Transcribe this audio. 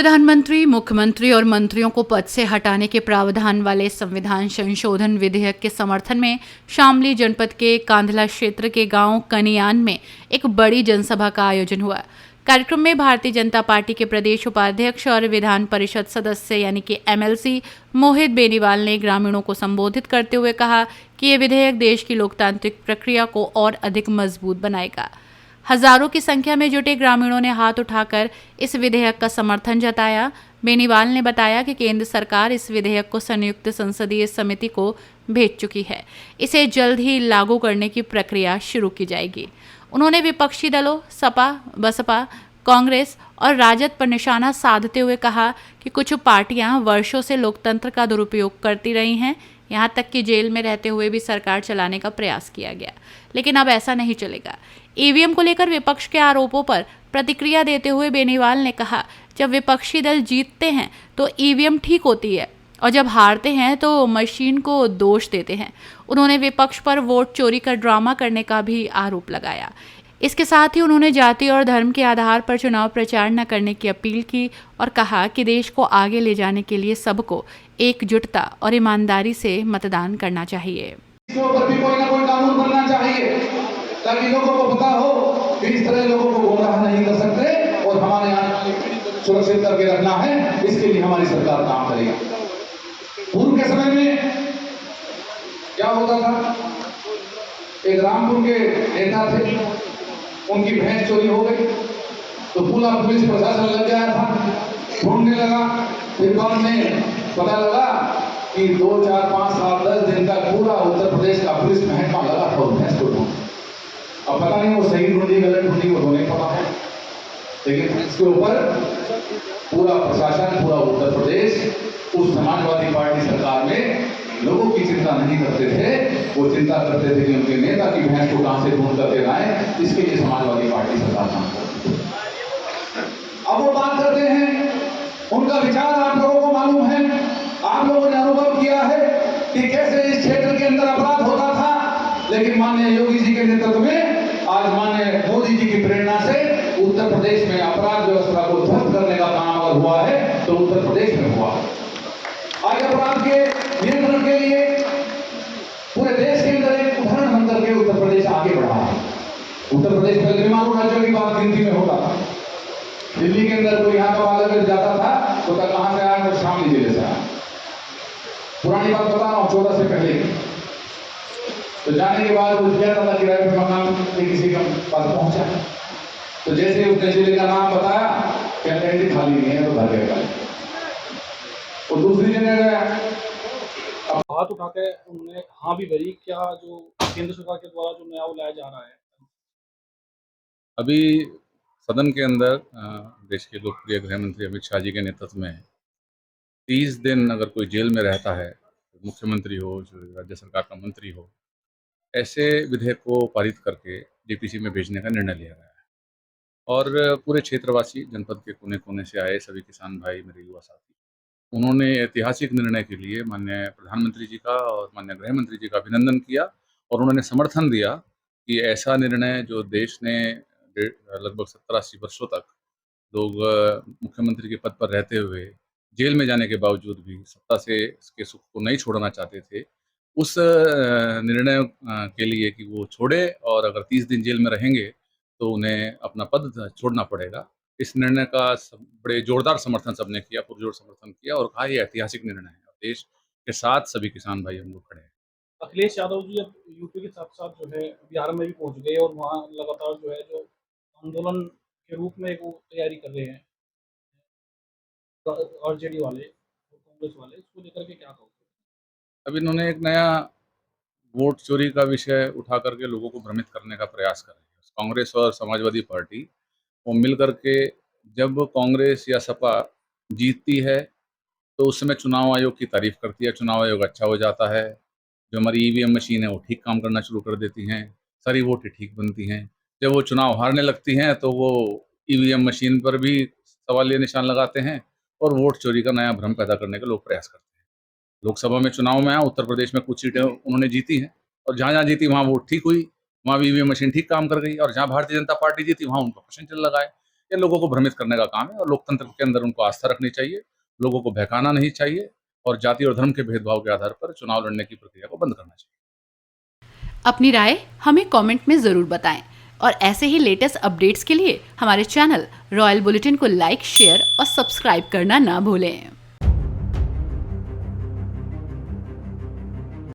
प्रधानमंत्री, मुख्यमंत्री और मंत्रियों को पद से हटाने के प्रावधान वाले संविधान संशोधन विधेयक के समर्थन में शामली जनपद के कांधला क्षेत्र के गांव कनियान में एक बड़ी जनसभा का आयोजन हुआ। कार्यक्रम में भारतीय जनता पार्टी के प्रदेश उपाध्यक्ष और विधान परिषद सदस्य यानी कि एमएलसी मोहित बेनीवाल ने ग्रामीणों को संबोधित करते हुए कहा कि ये विधेयक देश की लोकतांत्रिक प्रक्रिया को और अधिक मजबूत बनाएगा। हजारों की संख्या में जुटे ग्रामीणों ने हाथ उठाकर इस विधेयक का समर्थन जताया। बेनीवाल ने बताया कि केंद्र सरकार इस विधेयक को संयुक्त संसदीय समिति को भेज चुकी है। इसे जल्द ही लागू करने की प्रक्रिया शुरू की जाएगी। उन्होंने विपक्षी दलों सपा, बसपा, कांग्रेस और राजद पर निशाना साधते हुए कहा कि कुछ पार्टियां वर्षों से लोकतंत्र का दुरुपयोग करती रही हैं। यहां तक कि जेल में रहते हुए भी सरकार चलाने का प्रयास किया गया, लेकिन अब ऐसा नहीं चलेगा। ईवीएम को लेकर विपक्ष के आरोपों पर प्रतिक्रिया देते हुए बेनीवाल ने कहा, जब विपक्षी दल जीतते हैं तो ईवीएम ठीक होती है और जब हारते हैं तो मशीन को दोष देते हैं। उन्होंने विपक्ष पर वोट चोरी का ड्रामा करने का भी आरोप लगाया। इसके साथ ही उन्होंने जाति और धर्म के आधार पर चुनाव प्रचार न करने की अपील की और कहा कि देश को आगे ले जाने के लिए सबको एकजुटता और ईमानदारी से मतदान करना चाहिए। इसके ऊपर भी कोई ना कोई कानून बनना चाहिए ताकि लोगों को पता हो कि इस तरह लोगों को गुमराह नहीं कर सकते और हमारे यहाँ सुरक्षित करके रखना है। इसके लिए हमारी सरकार काम करेगी। पूर्व के समय में क्या होता था, एक रामपुर के नेता थे, उनकी भैंस चोरी हो गई तो पूरा पुलिस प्रशासन लग गया था, ढूंढने लगा। फिर बाद में पता लगा कि 2, 4, 5, 7, 10 दिन तक पूरा उत्तर प्रदेश का पुलिस महकमा लगा था उस भैंस को ढूंढ। अब पता नहीं वो सही ढूंढी गलत ढूंढी वो नहीं पता है, लेकिन इसके ऊपर पूरा प्रशासन, पूरा उत्तर प्रदेश उस समाजवादी पार्टी सरकार में लोगों की चिंता नहीं करते थे। वो चिंता करते थे कि उनके नेता की भैंस को कहां से ढूंढ करके लाए। इसके लिए समाजवादी पार्टी सरकार काम करती है। अब वो बात करते हैं, उनका विचार आप लोगों को मालूम है, आप लोगों ने अनुभव किया है कि कैसे इस क्षेत्र के अंदर अपराध होता था। लेकिन माननीय योगी जी के नेतृत्व में, आज माननीय मोदी जी की प्रेरणा से उत्तर प्रदेश में अपराध व्यवस्था को ध्वस्त करने का काम अगर हुआ है तो उत्तर प्रदेश में हुआ। आज अपराध के नियंत्रण के लिए पूरे देश के अंदर एक उदाहरण बन करके उत्तर प्रदेश आगे बढ़ा है। उत्तर प्रदेश पहले मालूम राज्यों की बात गिनती में होता था। दिल्ली के अंदर कोई यहाँ का बालक जाता था तो कहां से आया, तो शामली जिले से आया। पुरानी बात बता रहा हूँ, 14 से पहले की। तो जाने के बाद वो गया था किराए पे मकान किसी के पास पहुंचा, तो जैसे उसने जिले का नाम बताया, कहते हैं खाली नहीं है तो घर गया। वो दूसरी जगह गया, हाथ उठा के उन्होंने हाँ भी भरी, क्या जो केंद्र सरकार के द्वारा जो नया लाया जा रहा है। अभी सदन के अंदर देश के लोकप्रिय गृह मंत्री अमित शाह जी के नेतृत्व में 30 दिन अगर कोई जेल में रहता है, मुख्यमंत्री हो, जो राज्य सरकार का मंत्री हो, ऐसे विधेयक को पारित करके डीपीसी में भेजने का निर्णय लिया गया है। और पूरे क्षेत्रवासी, जनपद के कोने कोने से आए सभी किसान भाई, मेरे युवा साथी, उन्होंने ऐतिहासिक निर्णय के लिए माननीय प्रधानमंत्री जी का और माननीय गृह मंत्री जी का अभिनंदन किया और उन्होंने समर्थन दिया कि ऐसा निर्णय जो देश ने लगभग 70-80 वर्षों तक लोग मुख्यमंत्री के पद पर रहते हुए जेल में जाने के बावजूद भी सत्ता से इसके सुख को नहीं छोड़ना चाहते थे, उस निर्णय के लिए कि वो छोड़े और अगर 30 दिन जेल में रहेंगे तो उन्हें अपना पद छोड़ना पड़ेगा। इस निर्णय का बड़े जोरदार समर्थन सबने किया, पुरजोर समर्थन किया और कहा ये ऐतिहासिक निर्णय है और देश के साथ सभी किसान भाई हम लोग खड़े हैं। अखिलेश यादव जी अब यूपी के साथ साथ जो है बिहार में भी पहुंच गए और वहाँ लगातार जो है जो आंदोलन के रूप में वो तैयारी कर रहे हैं आरजेडी वाले और कांग्रेस वाले, इसको लेकर के क्या कहोगे? अब इन्होंने एक नया वोट चोरी का विषय उठा करके लोगों को भ्रमित करने का प्रयास कर रही है। कांग्रेस और समाजवादी पार्टी वो मिल करके, जब कांग्रेस या सपा जीतती है तो उस समय चुनाव आयोग की तारीफ करती है, चुनाव आयोग अच्छा हो जाता है, जो हमारी ईवीएम मशीन है वो ठीक काम करना शुरू कर देती हैं, सारी वोटें ठीक बनती हैं। जब वो चुनाव हारने लगती हैं तो वो ईवीएम मशीन पर भी सवालिया निशान लगाते हैं और वोट चोरी का नया भ्रम पैदा करने का लोग प्रयास करते हैं। लोकसभा में चुनाव में आया, उत्तर प्रदेश में कुछ सीटें उन्होंने जीती हैं और जहाँ जहाँ जीती वहाँ वोट ठीक हुई, वहाँ ईवीएम मशीन ठीक काम कर गई और जहाँ भारतीय जनता पार्टी जीती वहाँ उनका प्रश्न चल लगा है। ये लोगों को भ्रमित करने का काम है और लोकतंत्र के अंदर उनको आस्था रखनी चाहिए, लोगों को बहकाना नहीं चाहिए और जाति और धर्म के भेदभाव के आधार पर चुनाव लड़ने की प्रक्रिया को बंद करना चाहिए। अपनी राय हमें कमेंट में ज़रूर बताएं और ऐसे ही लेटेस्ट अपडेट्स के लिए हमारे चैनल रॉयल बुलेटिन को लाइक, शेयर और सब्सक्राइब करना ना भूलें।